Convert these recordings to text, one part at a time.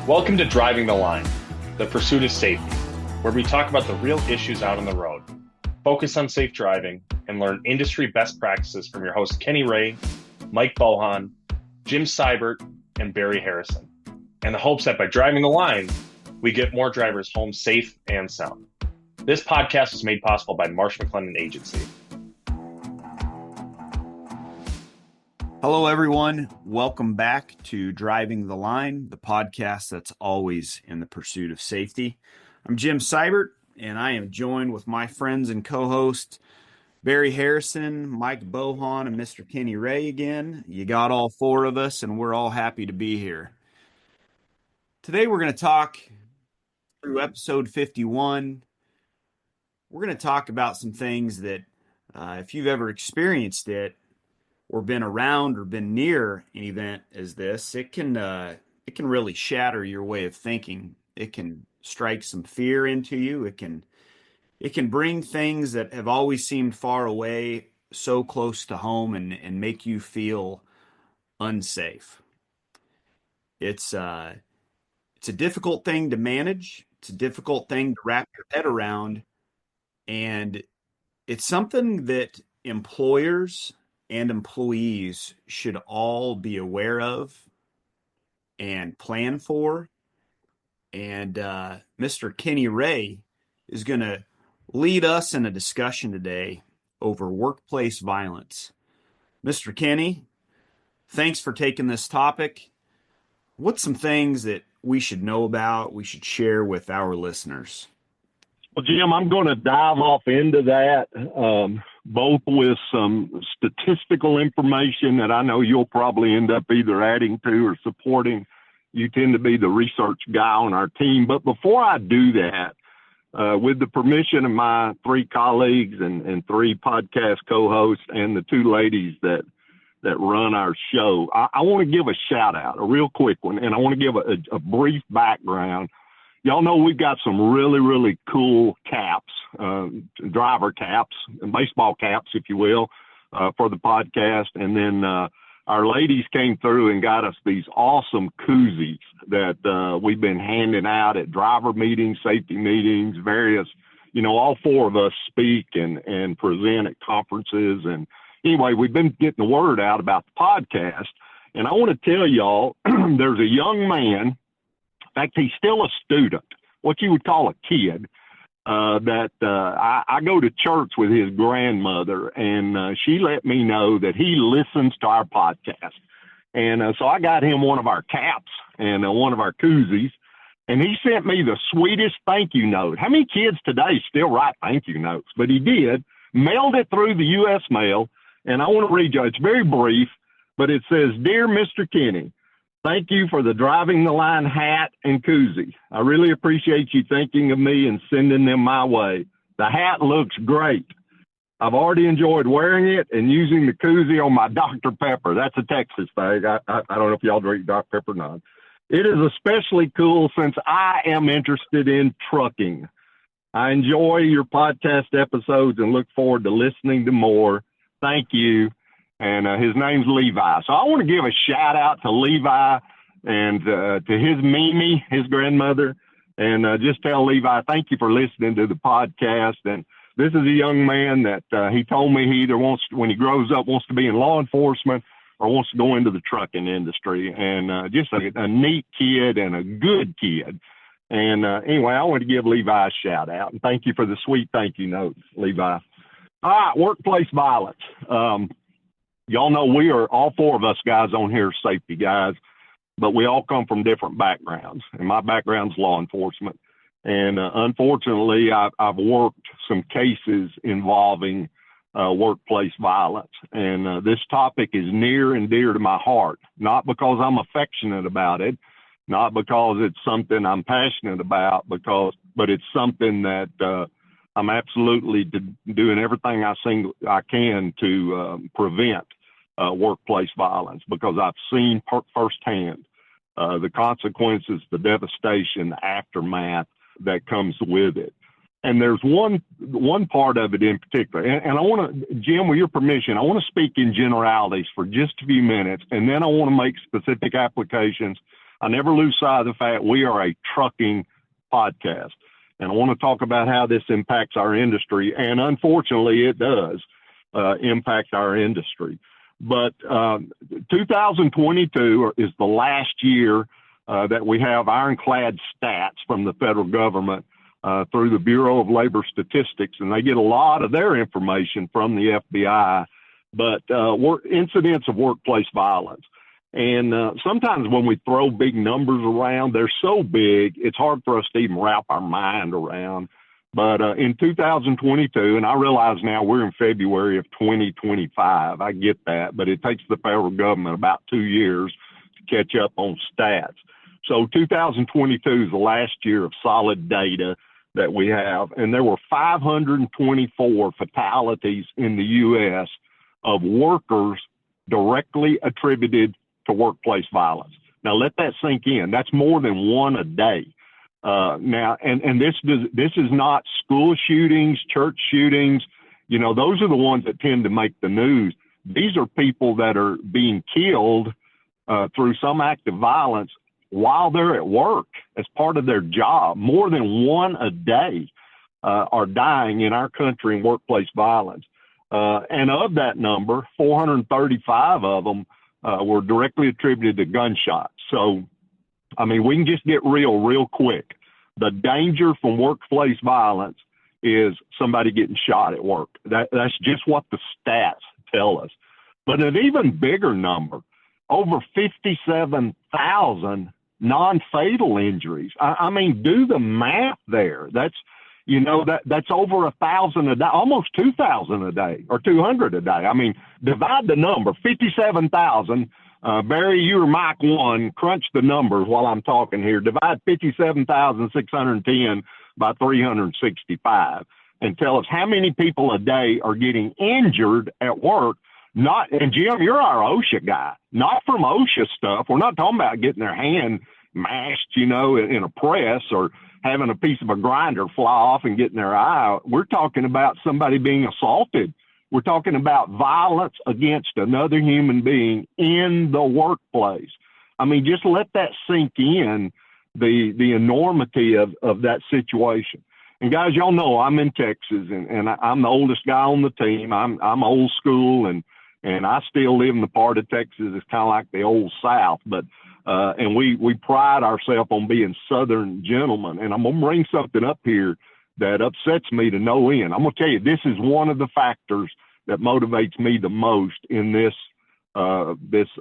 Welcome to Driving the Line, the pursuit of safety, where we talk about the real issues out on the road, focus on safe driving, and learn industry best practices from your hosts Kenny Ray, Mike Bohan, Jim Seibert, and Barry Harrison, and the hopes that by driving the line, we get more drivers home safe and sound. This podcast is made possible by Marsh McLennan Agency. Hello, everyone. Welcome back to Driving the Line, the podcast that's always in the pursuit of safety. I'm Jim Seibert, and I am joined with my friends and co-hosts, Barry Harrison, Mike Bohan, and Mr. Kenny Ray again. You got all four of us, and we're all happy to be here. Today, we're going to talk through episode 51. We're going to talk about some things that, if you've ever experienced it, or been around or been near an event as this, it can really shatter your way of thinking. It can strike some fear into you. It can bring things that have always seemed far away so close to home and make you feel unsafe. It's a difficult thing to manage. It's a difficult thing to wrap your head around, and it's something that employers and employees should all be aware of and plan for. And Mr. Kenny Ray is going to lead us in a discussion today over workplace violence. Mr. Kenny, thanks for taking this topic. What's some things that we should know about, we should share with our listeners? Well, Jim, I'm going to dive off into that, both with some statistical information that I know you'll probably end up either adding to or supporting. You tend to be the research guy on our team. But before I do that, with the permission of my three colleagues and three podcast co-hosts and the two ladies that run our show, I want to give a shout out, a real quick one, and I want to give a brief background. Y'all know we've got some really, really cool caps, driver caps, and baseball caps, if you will, for the podcast. And then our ladies came through and got us these awesome koozies that we've been handing out at driver meetings, safety meetings, various, all four of us speak and present at conferences. And anyway, we've been getting the word out about the podcast. And I want to tell y'all, there's a young man. In fact, he's still a student, what you would call a kid, that I go to church with his grandmother, and she let me know that he listens to our podcast. And so I got him one of our caps and one of our koozies, and he sent me the sweetest thank you note. How many kids today still write thank you notes? But he did, mailed it through the U.S. mail, and I want to read you. It's very brief, but it says, "Dear Mr. Kenny, thank you for the Driving the Line hat and koozie. I really appreciate you thinking of me and sending them my way. The hat looks great. I've already enjoyed wearing it and using the koozie on my Dr. Pepper." That's a Texas thing. I don't know if y'all drink Dr. Pepper or not. "It is especially cool since I am interested in trucking. I enjoy your podcast episodes and look forward to listening to more. Thank you." And his name's Levi. So I want to give a shout out to Levi and to his Mimi, his grandmother, and just tell Levi, thank you for listening to the podcast. And this is a young man that he told me he either wants, when he grows up, wants to be in law enforcement or wants to go into the trucking industry. And just a neat kid and a good kid. And anyway, I want to give Levi a shout out. And thank you for the sweet thank you note, Levi. All right, workplace violence. Y'all know we are, all four of us guys on here, safety guys, but we all come from different backgrounds. And my background's law enforcement. And unfortunately, I've worked some cases involving workplace violence. And this topic is near and dear to my heart, not because I'm affectionate about it, not because it's something I'm passionate about, but it's something that I'm absolutely doing everything I can to prevent workplace violence, because I've seen firsthand the consequences, the devastation, the aftermath that comes with it. And there's one part of it in particular, and I want to, Jim, with your permission, I want to speak in generalities for just a few minutes, and then I want to make specific applications I never lose sight of the fact we are a trucking podcast. And I want to talk about how this impacts our industry. And unfortunately, it does impact our industry. But 2022 is the last year that we have ironclad stats from the federal government through the Bureau of Labor Statistics, and they get a lot of their information from the FBI, but incidents of workplace violence. And sometimes when we throw big numbers around, they're so big, it's hard for us to even wrap our mind around. But in 2022, and I realize now we're in February of 2025, I get that, but it takes the federal government about 2 years to catch up on stats. So 2022 is the last year of solid data that we have, and there were 524 fatalities in the U.S. of workers directly attributed to workplace violence. Now let that sink in. That's more than one a day. Now, and this is not school shootings, church shootings. You know, those are the ones that tend to make the news. These are people that are being killed through some act of violence while they're at work as part of their job. More than one a day are dying in our country in workplace violence. And of that number, 435 of them were directly attributed to gunshots. So, I mean, we can just get real quick. The danger from workplace violence is somebody getting shot at work. That's just what the stats tell us. But an even bigger number, over 57,000 non-fatal injuries. I mean, do the math there. That's, you know, that's over 1,000 a day, almost 2,000 a day, or 200 a day. I mean, divide the number, 57,000. Barry, you or Mike one, crunch the numbers while I'm talking here. Divide 57,610 by 365 and tell us how many people a day are getting injured at work. Not, and Jim, you're our OSHA guy, not from OSHA stuff. We're not talking about getting their hand mashed, you know, in a press or having a piece of a grinder fly off and getting their eye out. We're talking about somebody being assaulted. We're talking about violence against another human being in the workplace. I mean, just let that sink in, the enormity of that situation. And guys, y'all know I'm in Texas, and I'm the oldest guy on the team. I'm old school, and I still live in the part of Texas that's kind of like the old South. But and we pride ourselves on being Southern gentlemen. And I'm gonna bring something up here that upsets me to no end. I'm gonna tell you, this is one of the factors that motivates me the most in this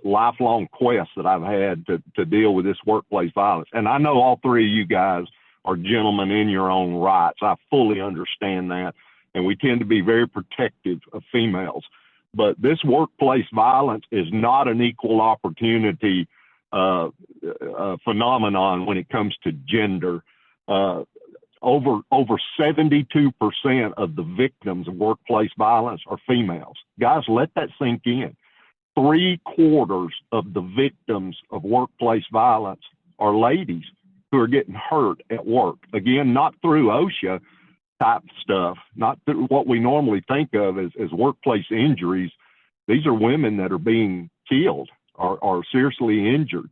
lifelong quest that I've had to deal with this workplace violence. And I know all three of you guys are gentlemen in your own rights. I fully understand that. And we tend to be very protective of females. But this workplace violence is not an equal opportunity phenomenon when it comes to gender. Over 72% of the victims of workplace violence are females. Guys, let that sink in. 3/4 of the victims of workplace violence are ladies who are getting hurt at work. Again, not through OSHA type stuff, not through what we normally think of as workplace injuries. These are women that are being killed or seriously injured,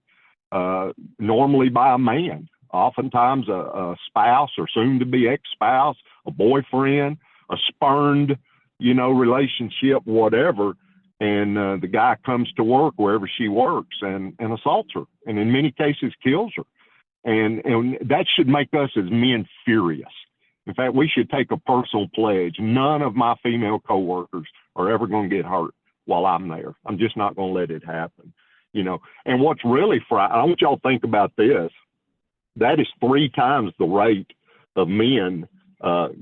normally by a man. Oftentimes a spouse or soon-to-be ex-spouse, a boyfriend, a spurned, you know, relationship, whatever. And the guy comes to work wherever she works and assaults her, and in many cases kills her. And that should make us as men furious. In fact, we should take a personal pledge. None of my female coworkers are ever going to get hurt while I'm there. I'm just not going to let it happen, you know. And what's really frightening, I want y'all to think about this. That is 3 times the rate of men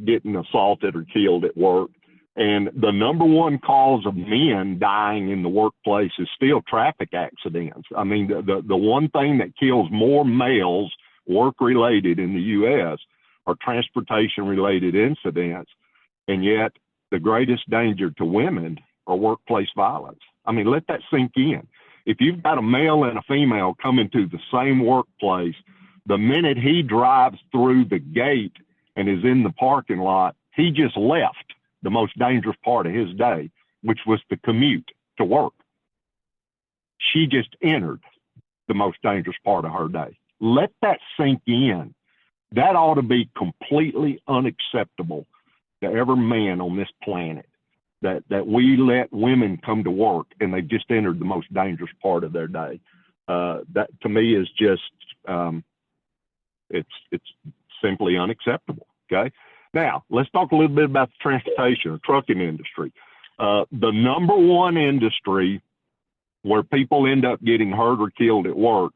getting assaulted or killed at work. And the number one cause of men dying in the workplace is still traffic accidents. I mean, the one thing that kills more males work-related in the U.S. are transportation-related incidents. And yet the greatest danger to women are workplace violence. I mean, let that sink in. If you've got a male and a female coming to the same workplace, the minute he drives through the gate and is in the parking lot, he just left the most dangerous part of his day, which was the commute to work. She just entered the most dangerous part of her day. Let that sink in. That ought to be completely unacceptable to every man on this planet, that we let women come to work and they just entered the most dangerous part of their day. That to me is just, it's simply unacceptable. Okay. Now let's talk a little bit about the transportation or trucking industry. The number one industry where people end up getting hurt or killed at work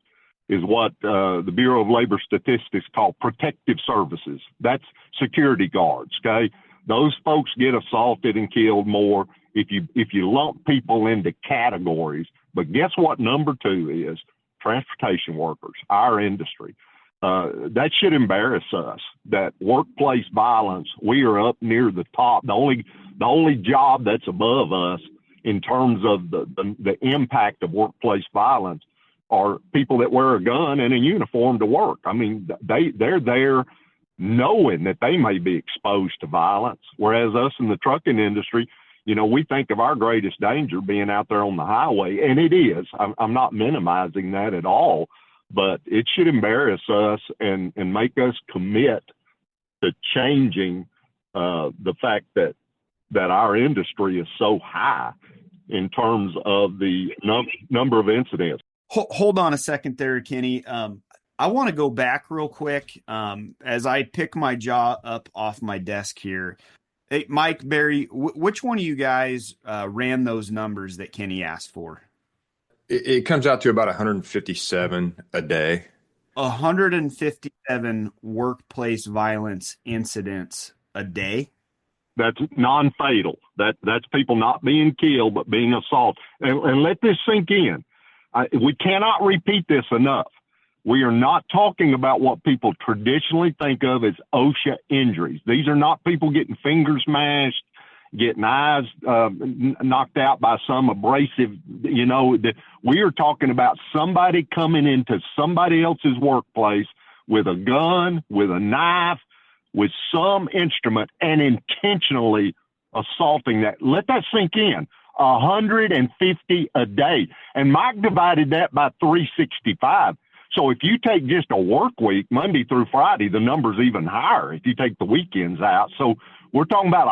is what the Bureau of Labor Statistics call protective services. That's security guards, okay? Those folks get assaulted and killed more if you lump people into categories. But guess what number two is? Transportation workers, our industry. That should embarrass us, that workplace violence, we are up near the top. The only job that's above us in terms of the impact of workplace violence are people that wear a gun and a uniform to work. I mean, they're there knowing that they may be exposed to violence, whereas us in the trucking industry, you know, we think of our greatest danger being out there on the highway, and it is. I'm not minimizing that at all, but it should embarrass us and make us commit to changing the fact that our industry is so high in terms of the number of incidents. Hold on a second there, Kenny. I want to go back real quick as I pick my jaw up off my desk here. Hey, Mike, Barry, which one of you guys ran those numbers that Kenny asked for? It comes out to about 157 a day. 157 workplace violence incidents a day? That's non-fatal. That's people not being killed, but being assaulted. And let this sink in. We cannot repeat this enough. We are not talking about what people traditionally think of as OSHA injuries. These are not people getting fingers smashed, getting eyes knocked out by some abrasive, you know. We are talking about somebody coming into somebody else's workplace with a gun, with a knife, with some instrument and intentionally assaulting that. Let that sink in. 150 a day. And Mike divided that by 365. So if you take just a work week, Monday through Friday, the number's even higher if you take the weekends out. So we're talking about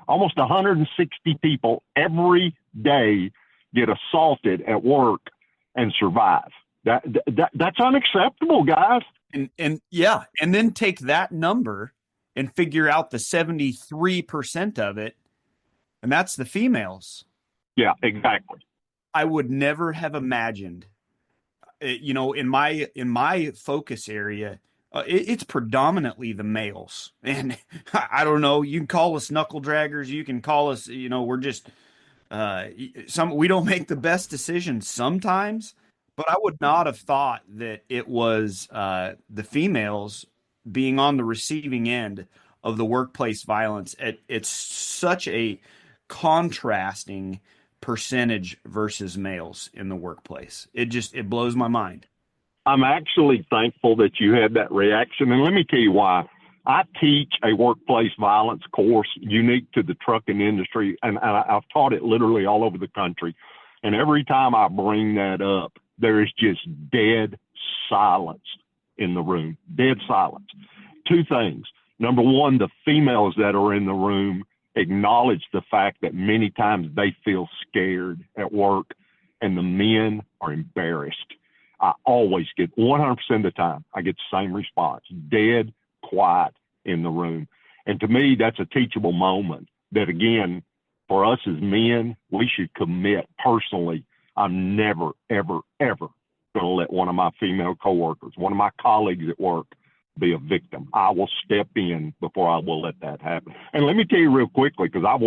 almost 160 people every day get assaulted at work and survive. That's unacceptable, guys. And yeah, and then take that number and figure out the 73% of it, and that's the females. Yeah, exactly. I would never have imagined, you know, in my focus area, it's predominantly the males. And I don't know, you can call us knuckle draggers, you can call us, you know, we're just we don't make the best decisions sometimes, but I would not have thought that it was the females being on the receiving end of the workplace violence. It's such a contrasting percentage versus males in the workplace. It blows my mind. I'm actually thankful that you had that reaction. And let me tell you why. I teach a workplace violence course unique to the trucking industry, and I've taught it literally all over the country. And every time I bring that up, there is just dead silence in the room, dead silence. Two things. Number one, the females that are in the room acknowledge the fact that many times they feel scared at work, and the men are embarrassed. I always get 100% of the time, I get the same response, dead quiet in the room. And to me, that's a teachable moment that, again, for us as men, we should commit personally. I'm never, ever, ever going to let one of my female coworkers, one of my colleagues at work, be a victim. I will step in before I will let that happen. And let me tell you real quickly, because I've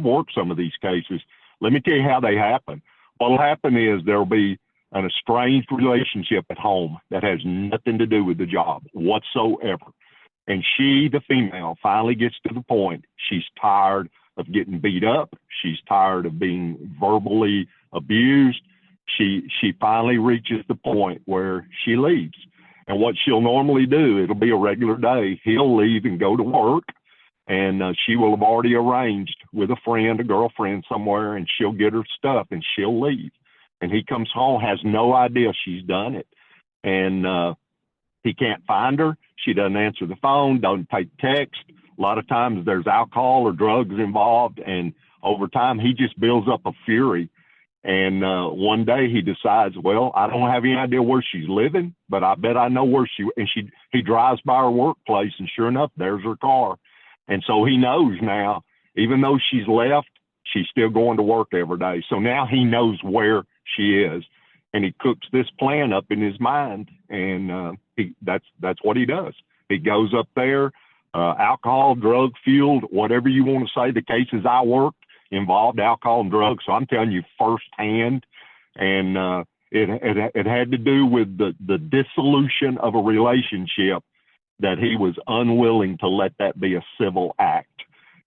worked some of these cases. Let me tell you how they happen. What'll happen is there'll be an estranged relationship at home that has nothing to do with the job whatsoever. And she, the female, finally gets to the point she's tired of getting beat up. She's tired of being verbally abused. She finally reaches the point where she leaves. And what she'll normally do, it'll be a regular day. He'll leave and go to work, and she will have already arranged with a friend, a girlfriend somewhere, and she'll get her stuff and she'll leave. And he comes home, has no idea she's done it. And he can't find her. She doesn't answer the phone, doesn't take text. A lot of times there's alcohol or drugs involved. And over time, he just builds up a fury. And one day he decides, well, I don't have any idea where she's living, but I bet I know where he drives by her workplace, and sure enough, there's her car. And so he knows now, even though she's left, she's still going to work every day. So now he knows where she is, and he cooks this plan up in his mind, and that's what he does. He goes up there, alcohol, drug fueled, whatever you want to say. The cases I worked involved alcohol and drugs, so I'm telling you firsthand. And it had to do with the dissolution of a relationship that he was unwilling to let that be a civil act.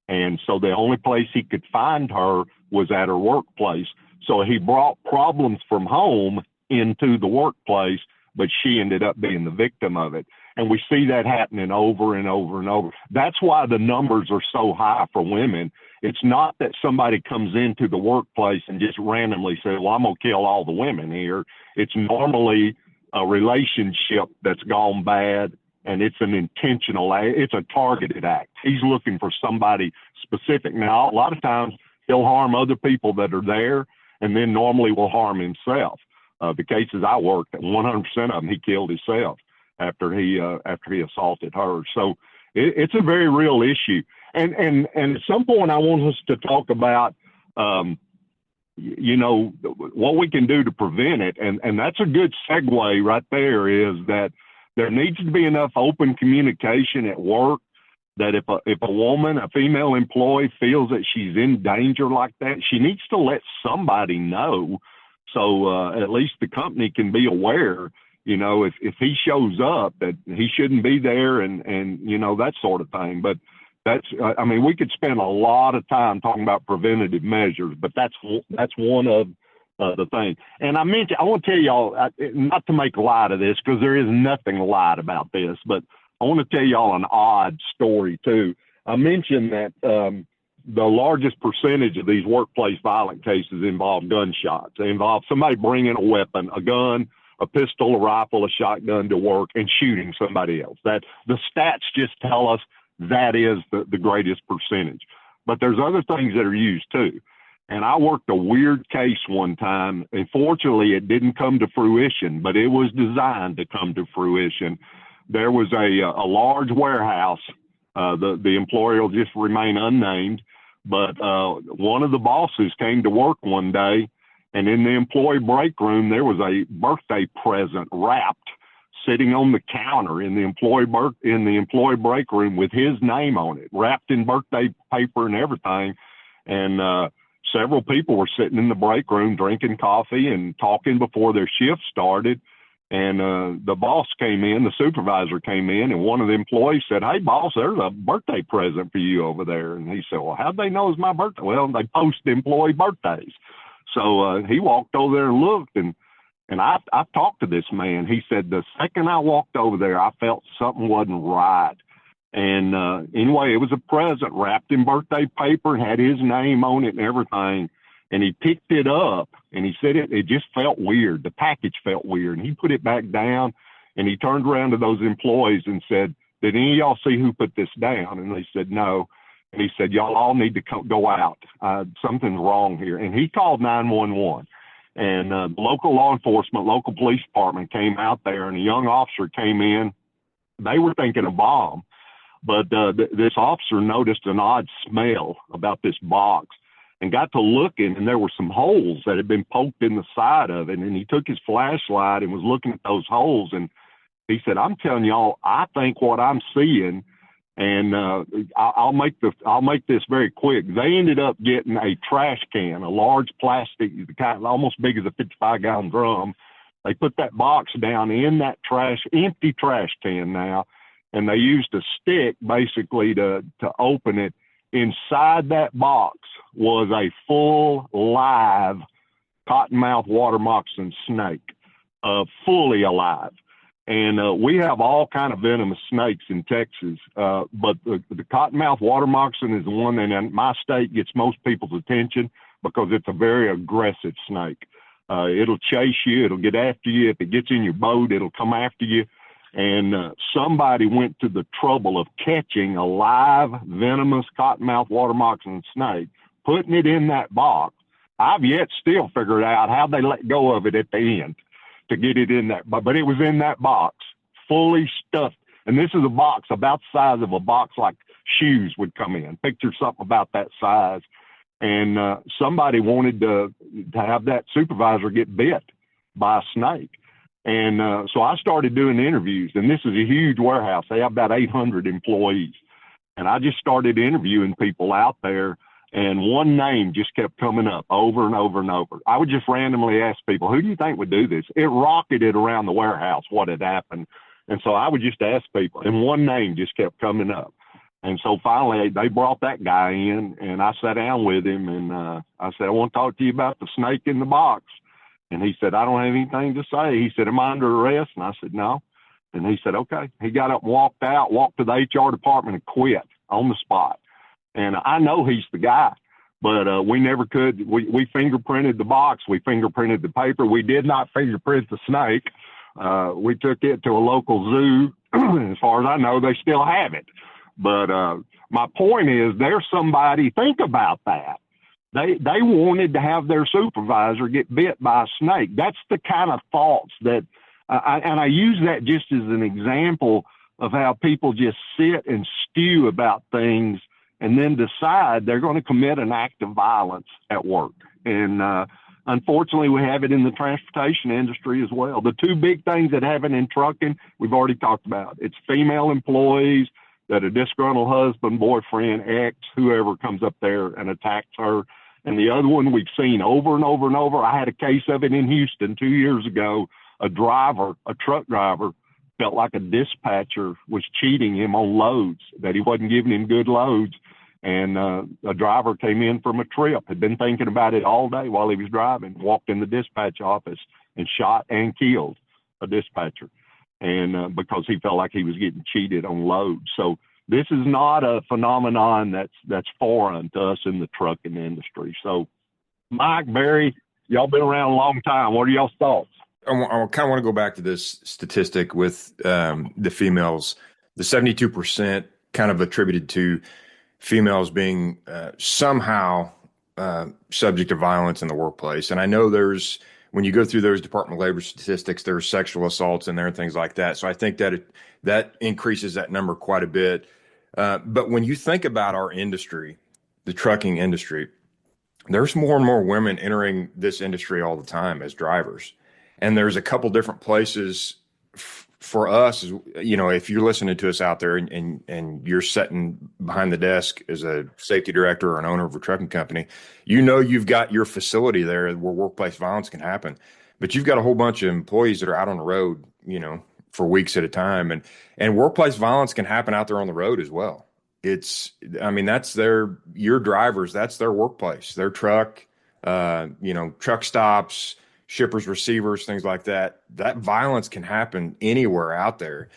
And so the only place he could find her was at her workplace. So he brought problems from home into the workplace, but she ended up being the victim of it. And we see that happening over and over and over. That's why the numbers are so high for women. It's not that somebody comes into the workplace and just randomly says, well, I'm going to kill all the women here. It's normally a relationship that's gone bad, and it's an intentional, it's a targeted act. He's looking for somebody specific. Now, a lot of times he'll harm other people that are there, and then normally will harm himself. The cases I worked at, 100% of them, he killed himself after he assaulted her. So it's a very real issue. And at some point I want us to talk about, what we can do to prevent it. And that's a good segue right there, is that there needs to be enough open communication at work that if a woman, a female employee, feels that she's in danger like that, she needs to let somebody know. So at least the company can be aware, if he shows up, that he shouldn't be there, and that sort of thing. But we could spend a lot of time talking about preventative measures, but that's one of the things. And I want to tell y'all, not to make light of this, because there is nothing light about this, but I want to tell y'all an odd story too. I mentioned that the largest percentage of these workplace violent cases involve gunshots. They involve somebody bringing a weapon, a gun, a pistol, a rifle, a shotgun to work and shooting somebody else. That the stats just tell us that is the greatest percentage. But there's other things that are used too. And I worked a weird case one time. And fortunately, it didn't come to fruition, but it was designed to come to fruition. There was a large warehouse. The employer will just remain unnamed. But one of the bosses came to work one day, and in the employee break room, there was a birthday present wrapped, sitting on the counter in the employee break room with his name on it, wrapped in birthday paper and everything. And several people were sitting in the break room drinking coffee and talking before their shift started. And the boss came in, the supervisor came in, and one of the employees said, "Hey, boss, there's a birthday present for you over there." And he said, "Well, how'd they know it's my birthday?" "Well, they post employee birthdays." So he walked over there and looked, and I talked to this man. He said, the second I walked over there, I felt something wasn't right. And anyway, it was a present wrapped in birthday paper and had his name on it and everything. And he picked it up, and he said it just felt weird. The package felt weird. And he put it back down, and he turned around to those employees and said, "Did any of y'all see who put this down?" And they said, "No." And he said, "Y'all all need to go out. Something's wrong here." And he called 911. And local law enforcement, local police department came out there, and a young officer came in. They were thinking a bomb. But this officer noticed an odd smell about this box, and got to looking, and there were some holes that had been poked in the side of it. And he took his flashlight and was looking at those holes. And he said, "I'm telling y'all, I think what I'm seeing," and I'll make this very quick. They ended up getting a trash can, a large plastic, kind almost big as a 55-gallon drum. They put that box down in that empty trash can now, and they used a stick basically to open it. Inside that box was a full live cottonmouth water moccasin snake, fully alive. And we have all kind of venomous snakes in Texas, but the cottonmouth water moccasin is the one that in my state gets most people's attention because it's a very aggressive snake. It'll chase you. It'll get after you. If it gets in your boat, it'll come after you. And somebody went to the trouble of catching a live venomous cottonmouth water moccasin snake, putting it in that box. I've yet still figured out how they let go of it at the end to get it in that, but it was in that box, fully stuffed. And this is a box about the size of a box like shoes would come in. Picture something about that size. And somebody wanted to have that supervisor get bit by a snake. And so I started doing interviews, and this is a huge warehouse. They have about 800 employees. And I just started interviewing people out there, and one name just kept coming up over and over and over. I would just randomly ask people, who do you think would do this? It rocketed around the warehouse what had happened. And so I would just ask people, and one name just kept coming up. And so finally they brought that guy in, and I sat down with him, and I said, I want to talk to you about the snake in the box. And he said, I don't have anything to say. He said, am I under arrest? And I said, no. And he said, okay. He got up and walked out, walked to the HR department and quit on the spot. And I know he's the guy, but we never could. We fingerprinted the box. We fingerprinted the paper. We did not fingerprint the snake. We took it to a local zoo. As far as I know, they still have it. But my point is, there's somebody, think about that. They wanted to have their supervisor get bit by a snake. That's the kind of thoughts that, and I use that just as an example of how people just sit and stew about things and then decide they're going to commit an act of violence at work. And unfortunately, we have it in the transportation industry as well. The two big things that happen in trucking, we've already talked about. It's female employees that a disgruntled husband, boyfriend, ex, whoever comes up there and attacks her. And the other one we've seen over and over and over. I had a case of it in Houston 2 years ago. A truck driver, felt like a dispatcher was cheating him on loads, that he wasn't giving him good loads. And a driver came in from a trip, had been thinking about it all day while he was driving, walked in the dispatch office and shot and killed a dispatcher. And because he felt like he was getting cheated on loads. So this is not a phenomenon that's foreign to us in the trucking industry. So Mike, Barry, y'all been around a long time. What are y'all's thoughts? I kind of want to go back to this statistic with the females, the 72% kind of attributed to females being somehow subject to violence in the workplace. And I know when you go through those Department of Labor statistics, there's sexual assaults in there and things like that. So I think that increases that number quite a bit. But when you think about our industry, the trucking industry, there's more and more women entering this industry all the time as drivers. And there's a couple different places for us, if you're listening to us out there and you're sitting behind the desk as a safety director or an owner of a trucking company, you've got your facility there where workplace violence can happen, but you've got a whole bunch of employees that are out on the road, for weeks at a time. And workplace violence can happen out there on the road as well. That's your drivers, that's their workplace, their truck, truck stops, shippers, receivers, things like that. That violence can happen anywhere out there.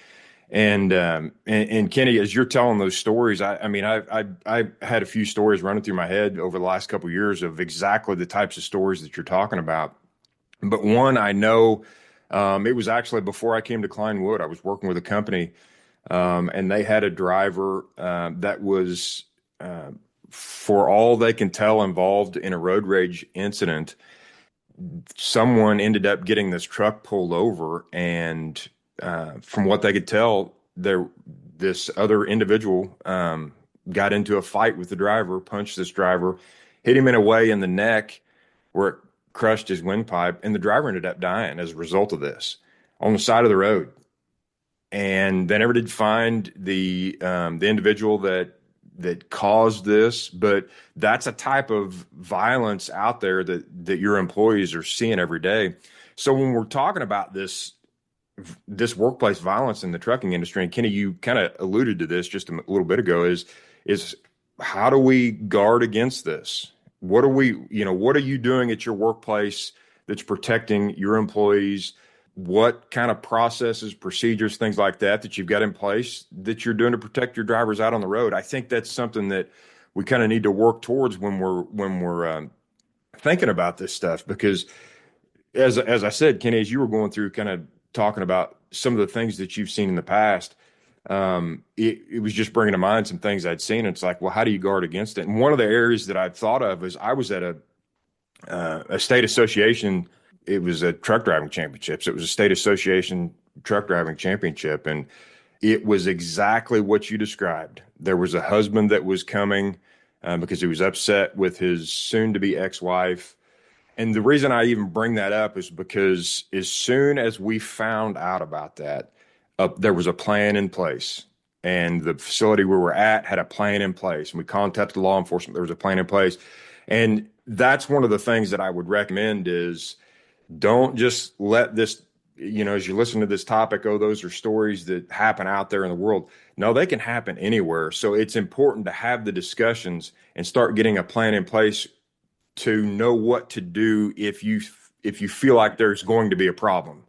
And Kenny, as you're telling those stories, I had a few stories running through my head over the last couple of years of exactly the types of stories that you're talking about. But one, I know, it was actually before I came to Klein Wood. I was working with a company, and they had a driver that was, for all they can tell, involved in a road rage incident. Someone ended up getting this truck pulled over, and from what they could tell, this other individual got into a fight with the driver, punched this driver, hit him in a way in the neck where it crushed his windpipe, and the driver ended up dying as a result of this on the side of the road. And they never did find the individual that caused this, but that's a type of violence out there that your employees are seeing every day. So when we're talking about this workplace violence in the trucking industry, and Kenny, you kind of alluded to this just a little bit ago, is how do we guard against this? What are you doing at your workplace that's protecting your employees? What kind of processes, procedures, things like that you've got in place that you're doing to protect your drivers out on the road? I think that's something that we kind of need to work towards when we're thinking about this stuff, because as I said, Kenny, as you were going through kind of talking about some of the things that you've seen in the past, it was just bringing to mind some things I'd seen. It's like, well, how do you guard against it? And one of the areas that I'd thought of is I was at a state association. It was a truck driving championships. It was a state association truck driving championship, and it was exactly what you described. There was a husband that was coming because he was upset with his soon-to-be ex-wife. And the reason I even bring that up is because as soon as we found out about that, there was a plan in place. And the facility where we're at had a plan in place. And we contacted law enforcement. There was a plan in place. And that's one of the things that I would recommend is don't just let this, as you listen to this topic, oh, those are stories that happen out there in the world. No, they can happen anywhere. So it's important to have the discussions and start getting a plan in place to know what to do if you feel like there's going to be a problem.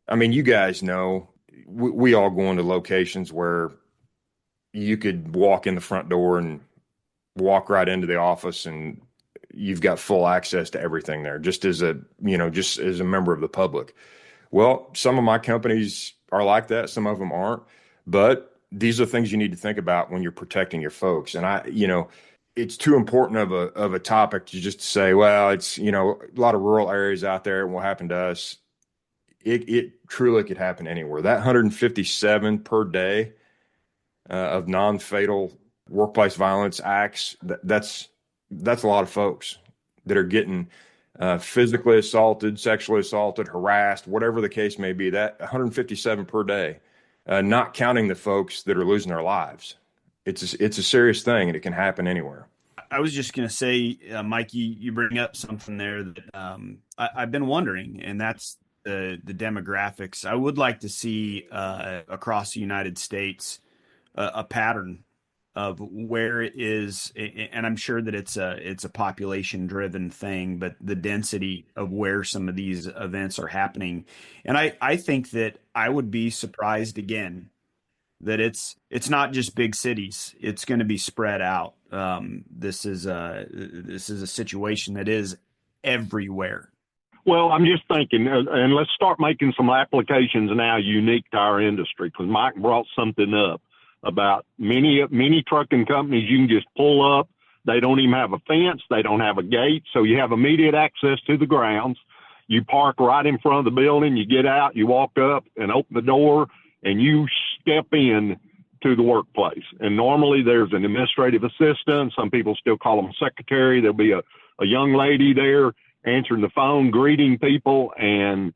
I mean, you guys know we all go into locations where you could walk in the front door and walk right into the office and you've got full access to everything there just as a member of the public. Well, some of my companies are like that. Some of them aren't, but these are things you need to think about when you're protecting your folks. And it's too important of a topic to just say, well, it's, a lot of rural areas out there. It will happen to us. It truly could happen anywhere. That 157 per day of non-fatal workplace violence acts, that's a lot of folks that are getting physically assaulted, sexually assaulted, harassed, whatever the case may be. That 157 per day, not counting the folks that are losing their lives. It's a serious thing, and it can happen anywhere. I was just going to say, Mikey, you bring up something there that I've been wondering, and that's the demographics. I would like to see across the United States a pattern of where it is, and I'm sure that it's a population driven thing, but the density of where some of these events are happening. And I think that I would be surprised again that it's not just big cities. It's going to be spread out. This is a situation that is everywhere. Well, I'm just thinking, and let's start making some applications now unique to our industry, because Mike brought something up about many trucking companies. You can just pull up. They don't even have a fence. They don't have a gate. So you have immediate access to the grounds. You park right in front of the building. You get out, you walk up and open the door, and you step in to the workplace. And normally there's an administrative assistant. Some people still call them secretary. There'll be a young lady there answering the phone, greeting people, and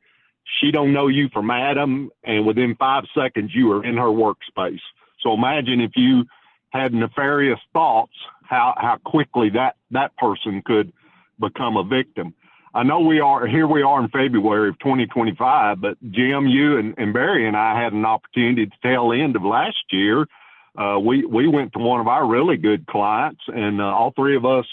she don't know you from Adam. And within 5 seconds, you are in her workspace. So imagine if you had nefarious thoughts, how quickly that person could become a victim. I know we are in February of 2025, but Jim, you and Barry and I had an opportunity at the tail end of last year. We went to one of our really good clients, and all three of us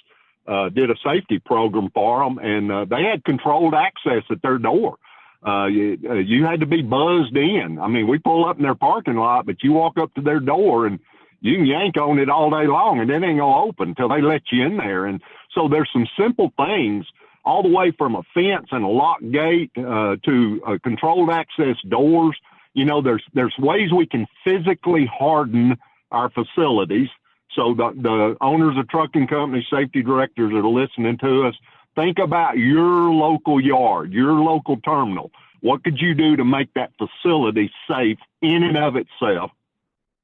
did a safety program for them, and they had controlled access at their door. You had to be buzzed in. I mean, we pull up in their parking lot, but you walk up to their door and you can yank on it all day long, and it ain't gonna open until they let you in there. And so there's some simple things, all the way from a fence and a lock gate to controlled access doors. There's ways we can physically harden our facilities. So the owners of trucking companies, safety directors that are listening to us, think about your local yard, your local terminal. What could you do to make that facility safe in and of itself?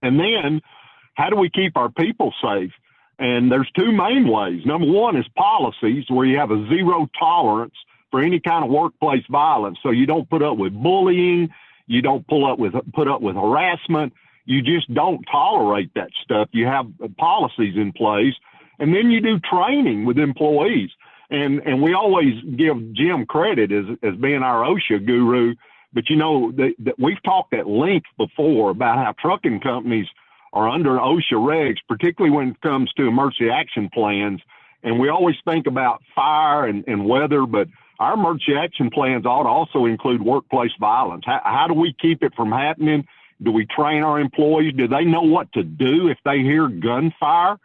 And then how do we keep our people safe? And there's two main ways. Number one is policies, where you have a zero tolerance for any kind of workplace violence. So you don't put up with bullying. You don't put up with harassment. You just don't tolerate that stuff. You have policies in place. And then you do training with employees. And we always give Jim credit as being our OSHA guru. But, we've talked at length before about how trucking companies are under OSHA regs, particularly when it comes to emergency action plans. And we always think about fire and weather, but our emergency action plans ought to also include workplace violence. How do we keep it from happening? Do we train our employees? Do they know what to do if they hear gunfire?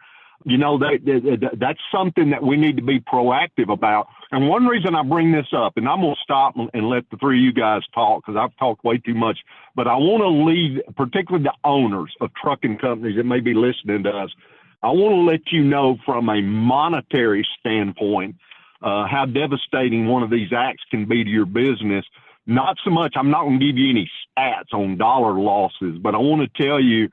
That's something that we need to be proactive about. And one reason I bring this up, and I'm going to stop and let the three of you guys talk because I've talked way too much, but I want to leave, particularly the owners of trucking companies that may be listening to us, I want to let you know from a monetary standpoint how devastating one of these acts can be to your business. Not so much, I'm not going to give you any stats on dollar losses, but I want to tell you,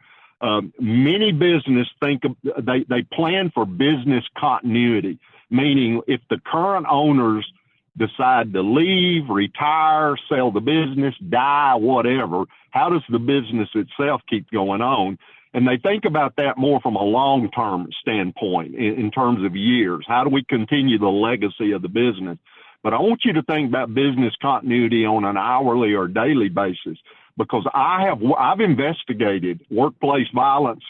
many business they plan for business continuity, meaning if the current owners decide to leave, retire, sell the business, die, whatever, how does the business itself keep going on? And they think about that more from a long-term standpoint in terms of years. How do we continue the legacy of the business? But I want you to think about business continuity on an hourly or daily basis, because I've investigated workplace violence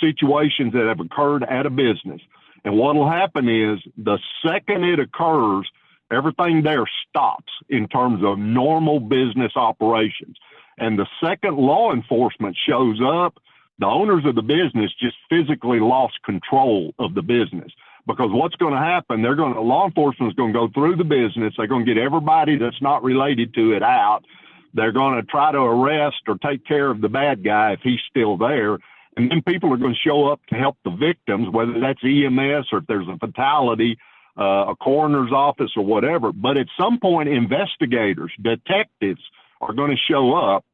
situations that have occurred at a business. And what will happen is the second it occurs, everything there stops in terms of normal business operations. And the second law enforcement shows up, the owners of the business just physically lost control of the business. Because what's going to happen, law enforcement is going to go through the business. They're going to get everybody that's not related to it out. They're going to try to arrest or take care of the bad guy if he's still there. And then people are going to show up to help the victims, whether that's EMS or if there's a fatality, a coroner's office or whatever. But at some point, investigators, detectives are going to show up.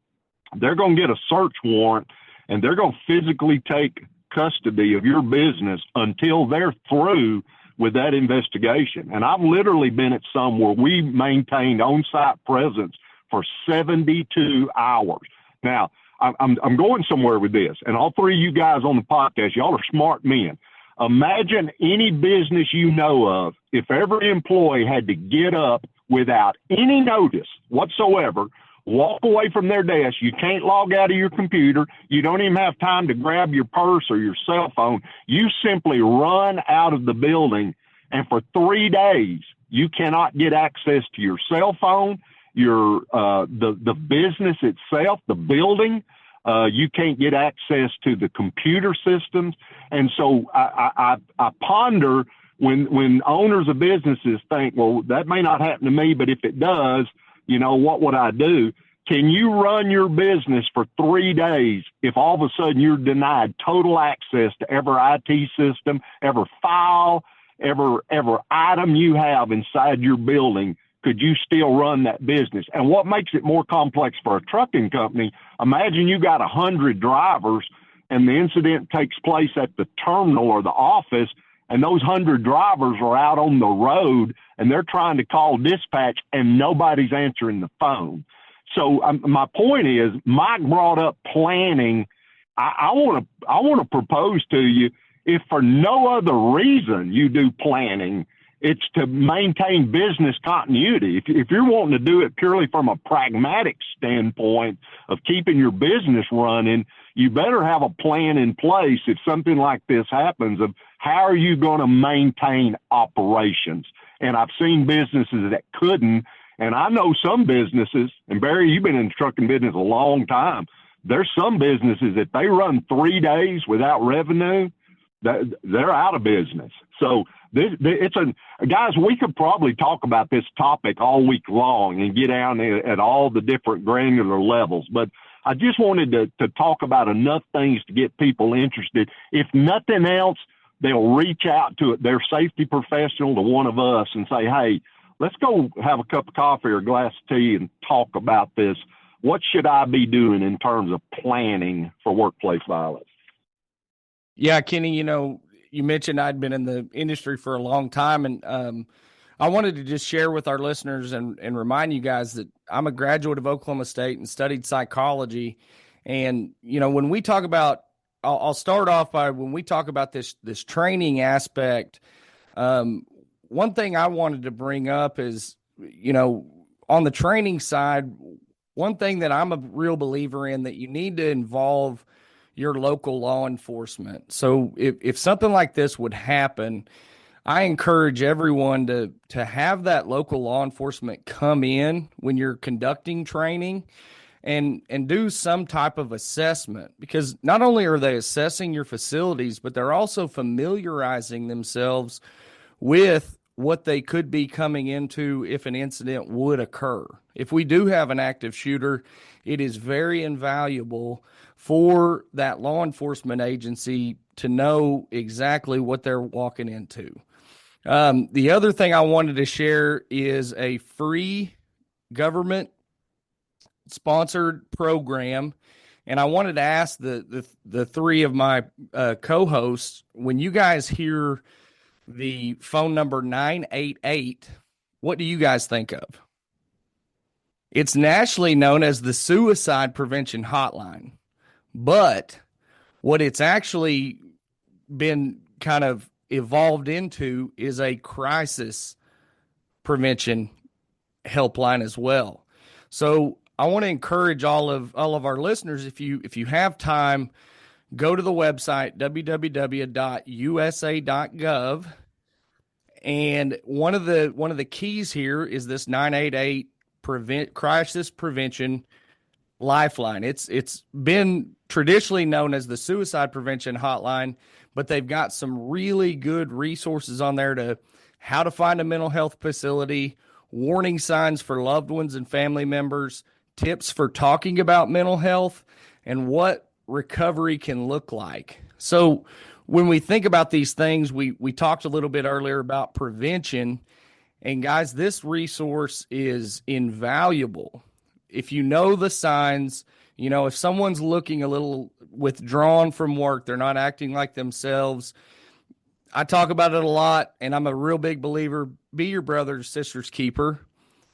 They're going to get a search warrant, and they're going to physically take custody of your business until they're through with that investigation. And I've literally been at some where we maintained on-site presence for 72 hours. Now, I'm going somewhere with this, and all three of you guys on the podcast, y'all are smart men. Imagine any business you know of, if every employee had to get up without any notice whatsoever, walk away from their desk. You can't log out of your computer. You don't even have time to grab your purse or your cell phone. You simply run out of the building, and for 3 days, you cannot get access to your cell phone, the business itself, the building. You can't get access to the computer systems. And so I ponder when owners of businesses think, well, that may not happen to me, but if it does, what would I do? Can you run your business for 3 days if all of a sudden you're denied total access to every IT system, every file, every item you have inside your building? Could you still run that business? And what makes it more complex for a trucking company, imagine you got 100 drivers and the incident takes place at the terminal or the office, and those 100 drivers are out on the road and they're trying to call dispatch and nobody's answering the phone. So my point is, Mike brought up planning. I want to propose to you, if for no other reason you do planning, it's to maintain business continuity. If you're wanting to do it purely from a pragmatic standpoint of keeping your business running, you better have a plan in place if something like this happens of how are you going to maintain operations. And I've seen businesses that couldn't, and I know some businesses, and Barry, you've been in the trucking business a long time. There's some businesses that they run 3 days without revenue, they're out of business. So guys, we could probably talk about this topic all week long and get down at all the different granular levels. But I just wanted to talk about enough things to get people interested. If nothing else, they'll reach out to their safety professional, to one of us, and say, hey, let's go have a cup of coffee or a glass of tea and talk about this. What should I be doing in terms of planning for workplace violence? Yeah, Kenny, you mentioned I'd been in the industry for a long time, and I wanted to just share with our listeners and remind you guys that I'm a graduate of Oklahoma State and studied psychology. And, when we talk about, I'll start off by when we talk about this training aspect, one thing I wanted to bring up is, on the training side, one thing that I'm a real believer in, that you need to involve your local law enforcement. So if something like this would happen, I encourage everyone to have that local law enforcement come in when you're conducting training and do some type of assessment, because not only are they assessing your facilities, but they're also familiarizing themselves with what they could be coming into if an incident would occur. If we do have an active shooter, it is very invaluable for that law enforcement agency to know exactly what they're walking into. The other thing I wanted to share is a free government sponsored program. And I wanted to ask the three of my co-hosts, when you guys hear the phone number 988, what do you guys think of? It's nationally known as the Suicide Prevention Hotline, but what it's actually been kind of evolved into is a crisis prevention helpline as well. So I want to encourage all of our listeners, if you have time, go to the website www.usa.gov, and one of the keys here is this 988 crisis prevention lifeline. It's been traditionally known as the suicide prevention hotline, but they've got some really good resources on there to how to find a mental health facility, warning signs for loved ones and family members, tips for talking about mental health, and what recovery can look like. So when we think about these things, we talked a little bit earlier about prevention, and guys, this resource is invaluable. If you know the signs, if someone's looking a little withdrawn from work, they're not acting like themselves. I talk about it a lot, and I'm a real big believer. Be your brother's sister's keeper.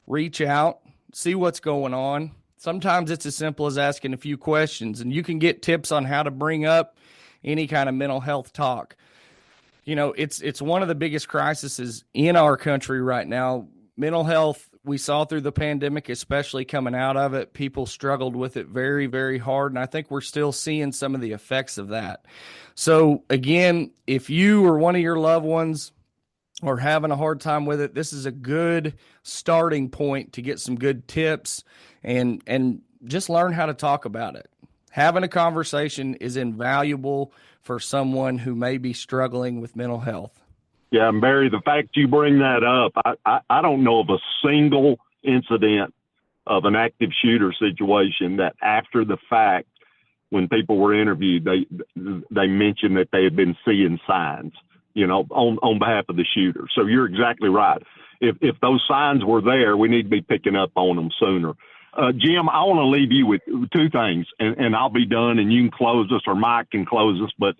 Reach out, see what's going on. Sometimes it's as simple as asking a few questions, and you can get tips on how to bring up any kind of mental health talk. It's one of the biggest crises in our country right now. Mental health, we saw through the pandemic, especially coming out of it, people struggled with it very, very hard, and I think we're still seeing some of the effects of that. So again, if you or one of your loved ones are having a hard time with it, this is a good starting point to get some good tips and just learn how to talk about it. Having a conversation is invaluable for someone who may be struggling with mental health. Yeah, and Barry, the fact you bring that up, I don't know of a single incident of an active shooter situation that after the fact, when people were interviewed, they mentioned that they had been seeing signs, on behalf of the shooter. So you're exactly right. If those signs were there, we need to be picking up on them sooner. Jim, I want to leave you with two things, and I'll be done, and you can close us, or Mike can close us. But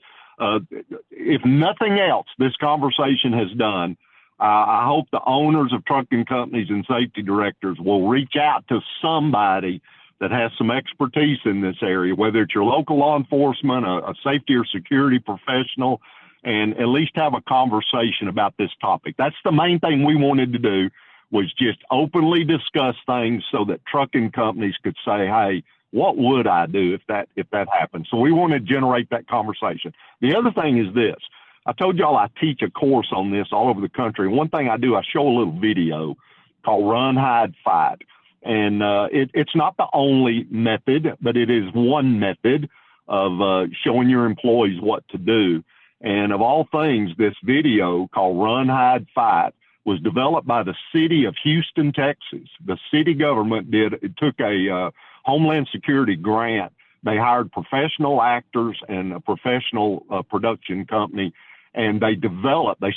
if nothing else this conversation has done, I hope the owners of trucking companies and safety directors will reach out to somebody that has some expertise in this area, whether it's your local law enforcement, a safety or security professional, and at least have a conversation about this topic. That's the main thing we wanted to do, was just openly discuss things so that trucking companies could say, hey, what would I do if that happened? So we want to generate that conversation. The other thing is this. I told y'all I teach a course on this all over the country. One thing I do, I show a little video called Run, Hide, Fight. And it's not the only method, but it is one method of showing your employees what to do. And of all things, this video called Run, Hide, Fight was developed by the city of Houston, Texas. The city government took a Homeland Security grant. They hired professional actors and a professional production company, and they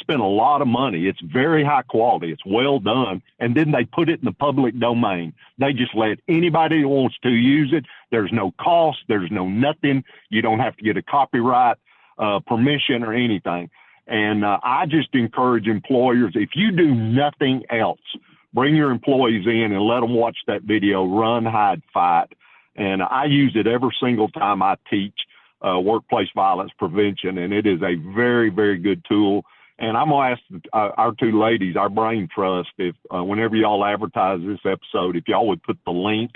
spent a lot of money. It's very high quality. It's well done. And then they put it in the public domain. They just let anybody who wants to use it. There's no cost. There's no nothing. You don't have to get a copyright permission or anything. And I just encourage employers, if you do nothing else, bring your employees in and let them watch that video, Run, Hide, Fight. And I use it every single time I teach workplace violence prevention, and it is a very, very good tool. And I'm going to ask our two ladies, our brain trust, if whenever y'all advertise this episode, if y'all would put the link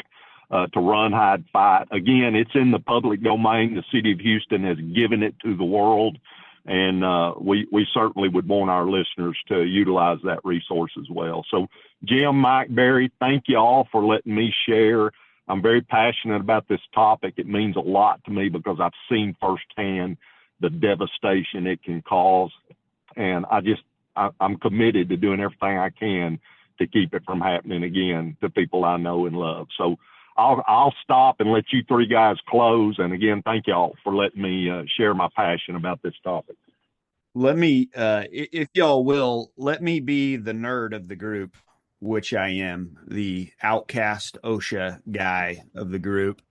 to Run, Hide, Fight. Again, it's in the public domain. The city of Houston has given it to the world. And we certainly would want our listeners to utilize that resource as well. So, Jim, Mike, Barry, thank you all for letting me share I'm very passionate about this topic. It means a lot to me because I've seen firsthand the devastation it can cause. And I'm committed to doing everything I can to keep it from happening again to people I know and love. So I'll stop and let you three guys close. And again, thank y'all for letting me share my passion about this topic. Let me, if y'all will, let me be the nerd of the group, which I am, the outcast OSHA guy of the group.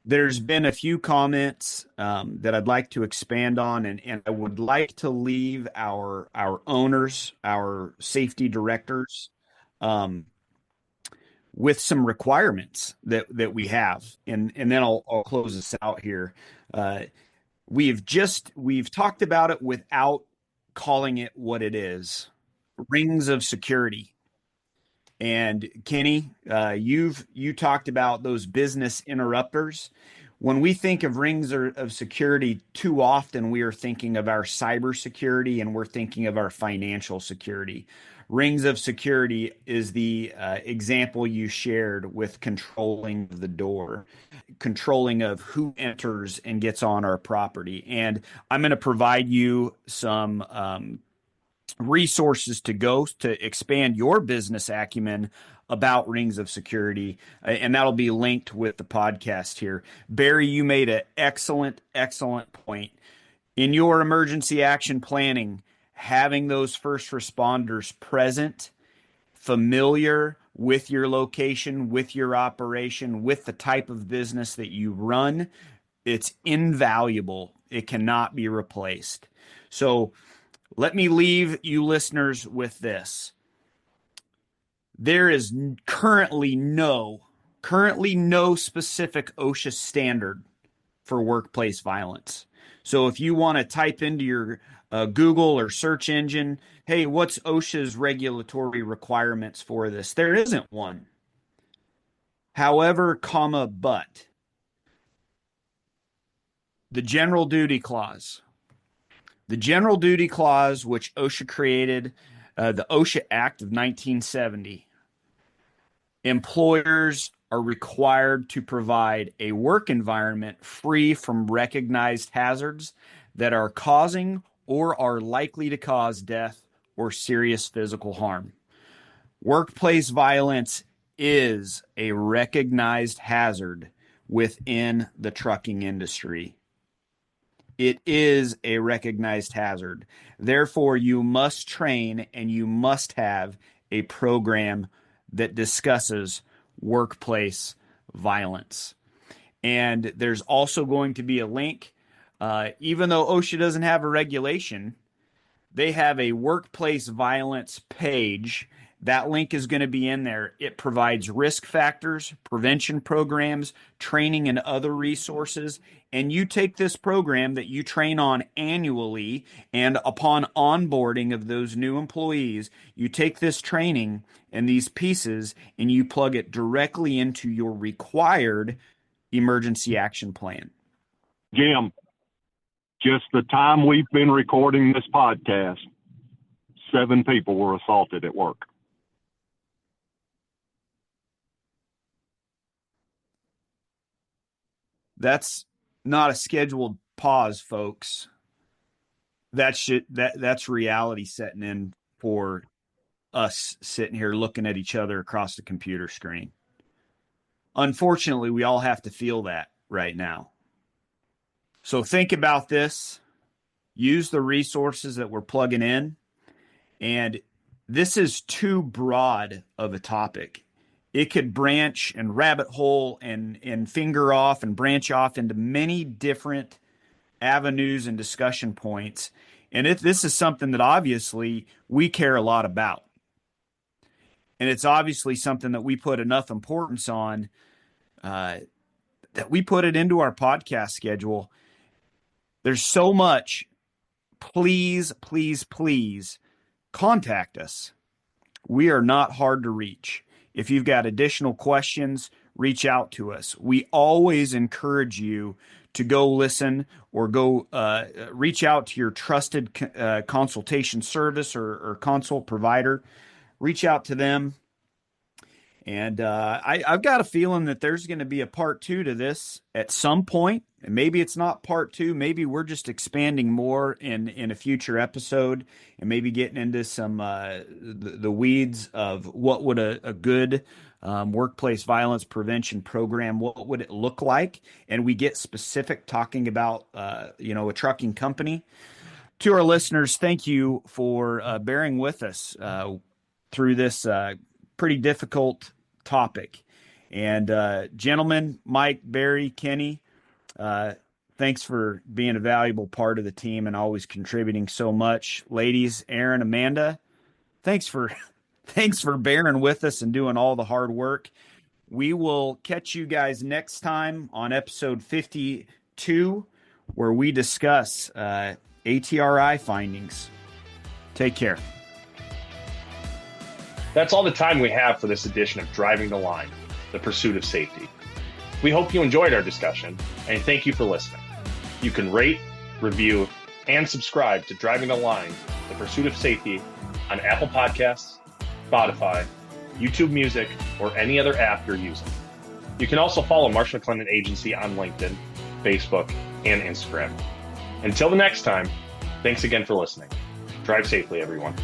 There's been a few comments that I'd like to expand on, and I would like to leave our owners, our safety directors, with some requirements that we have, and then I'll close this out here. We've talked about it without calling it what it is: rings of security. And Kenny, you talked about those business interrupters. When we think of rings of security, too often we are thinking of our cybersecurity and we're thinking of our financial security. Rings of security is the example you shared with controlling the door, controlling of who enters and gets on our property. And I'm going to provide you some resources to go to expand your business acumen about rings of security, and that'll be linked with the podcast here. Barry, you made an excellent point. In your emergency action planning, having those first responders present, familiar with your location, with your operation, with the type of business that you run, it's invaluable. It cannot be replaced. So let me leave you listeners with this. There is currently no specific OSHA standard for workplace violence. So if you want to type into your Google or search engine, hey, what's OSHA's regulatory requirements for this? There isn't one. However, but the general duty clause. The general duty clause, which OSHA created, the OSHA Act of 1970, employers are required to provide a work environment free from recognized hazards that are causing or are likely to cause death or serious physical harm. Workplace violence is a recognized hazard within the trucking industry. It is a recognized hazard. Therefore, you must train and you must have a program that discusses workplace violence. And there's also going to be a link. Even though OSHA doesn't have a regulation, they have a workplace violence page. That link is going to be in there. It provides risk factors, prevention programs, training, and other resources. And you take this program that you train on annually, and upon onboarding of those new employees, you take this training and these pieces and you plug it directly into your required emergency action plan. Jim, just the time we've been recording this podcast, 7 people were assaulted at work. That's not a scheduled pause, folks. That's reality setting in for us sitting here looking at each other across the computer screen. Unfortunately, we all have to feel that right now. So think about this. Use the resources that we're plugging in. And this is too broad of a topic. It could branch and rabbit hole and finger off and branch off into many different avenues and discussion points. And this is something that obviously we care a lot about. And it's obviously something that we put enough importance on that we put it into our podcast schedule. There's so much. Please, please, please contact us. We are not hard to reach. If you've got additional questions, reach out to us. We always encourage you to go listen or go reach out to your trusted consultation service or consult provider. Reach out to them And I've got a feeling that there's going to be a part 2 to this at some point. And maybe it's not part 2. Maybe we're just expanding more in a future episode and maybe getting into some the weeds of what would a good workplace violence prevention program, what would it look like? And we get specific talking about, a trucking company. To our listeners, thank you for bearing with us through this pretty difficult topic. And gentlemen, Mike, Barry, Kenny, thanks for being a valuable part of the team and always contributing so much. Ladies, Aaron, Amanda, thanks for bearing with us and doing all the hard work. We will catch you guys next time on episode 52, where we discuss ATRI findings. Take care. That's all the time we have for this edition of Driving the Line, the pursuit of safety. We hope you enjoyed our discussion, and thank you for listening. You can rate, review, and subscribe to Driving the Line, the pursuit of safety on Apple Podcasts, Spotify, YouTube Music, or any other app you're using. You can also follow Marsh McLennan Agency on LinkedIn, Facebook, and Instagram. Until the next time, thanks again for listening. Drive safely, everyone.